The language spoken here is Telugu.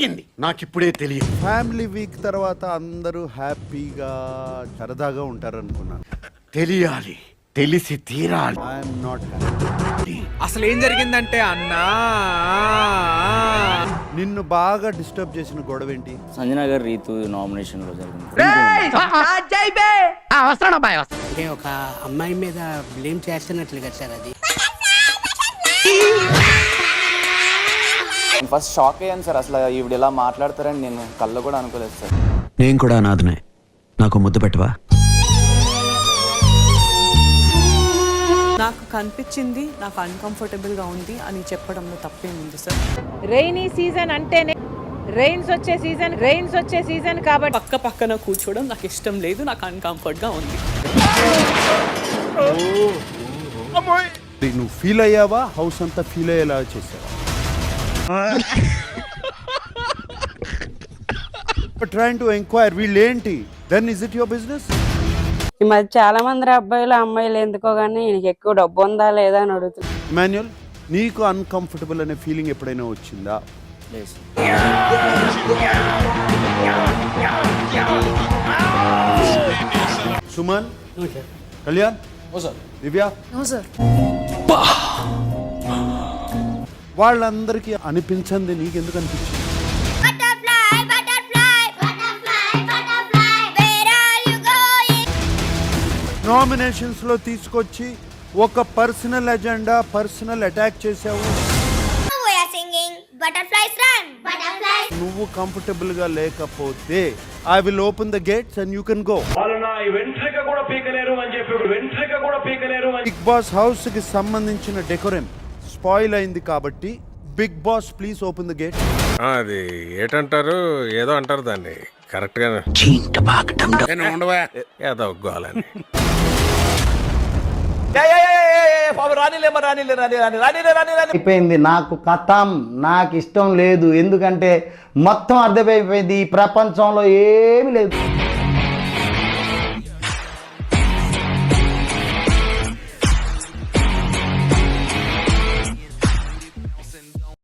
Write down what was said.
జరిగింది నాకు ఇప్పుడే తెలియదు. ఫ్యామిలీ వీక్ తర్వాత అందరూ హ్యాపీగా సరదాగా ఉంటారు అనుకున్నాను. తెలియాలి, తెలిసి తీరాలి. I'm not happy. అసలు ఏం జరిగిందంటే అన్నా, నిన్ను బాగా డిస్టర్బ్ చేసిన గొడవ ఏంటి? సంజన గారు రీతు నామినేషన్ లో జరిగింది. అంటే ఒక అమ్మాయి మీద బ్లేమ్ చేస్తున్నట్లు కదా సార్ అది. ఫస్ట్ షాక్ అయ్యాను సార్, అసలు ఈవిడ ఇలా మాట్లాడతారని నేను కళ్ళు కూడా అనుకోలేదు సార్. నేను కూడా అనాథనే, నాకు ముద్దు పెట్టవా? నాకు కనిపించింది, నాకు అన్కంఫర్టబుల్ గా ఉంది అని చెప్పడంలో తప్పేముంది సార్? రైనీ సీజన్ అంటేనే రైన్స్ వచ్చే సీజన్ కాబట్టి పక్క పక్కన కూర్చోవడం నాకు ఇష్టం లేదు, నాకు అన్కంఫర్ట్ గా ఉంది. నువ్వు ఫీల్ అయ్యావా? హౌస్ అంతా ఫీల్ అయ్యేలా చేసావా? ట్రైన్ టు ఎంక్వైర్ వీళ్ళేంటి? Then is it your business? ఈ మధ్య చాలా మంది అబ్బాయిలు అమ్మాయిలు ఎందుకో గానీ ఈయనకి ఎక్కువ డబ్బు ఉందా లేదా అని అడుగుతుంది. మాన్యుల్, నీకు అన్కంఫర్టబుల్ అనే ఫీలింగ్ ఎప్పుడైనా వచ్చిందా? సుమన్, కళ్యాణ్, దివ్య, వాళ్ళందరికీ అనిపించింది నీకెందుకు అనిపించింది? నామినేషన్స్ లో తీసుకొచ్చి ఒక పర్సనల్ ఎజెండా, పర్సనల్ అటాక్ చేసావు. నువ్వు కంఫర్టబుల్ గా లేకపోతే I will open the gates and you can go. Bigg Boss house కి సంబంధించిన డెకోరం స్పాయిల్ అయింది కాబట్టి Bigg Boss please open the gate. అది ఏంటంటారు, ఏదో అంటారు దాన్ని కరెక్ట్ గా ఏదో గోలని. అయిపోయింది నాకు కథం, నాకు ఇష్టం లేదు. ఎందుకంటే మొత్తం అర్థమైపోయింది, ఈ ప్రపంచంలో ఏమీ లేదు.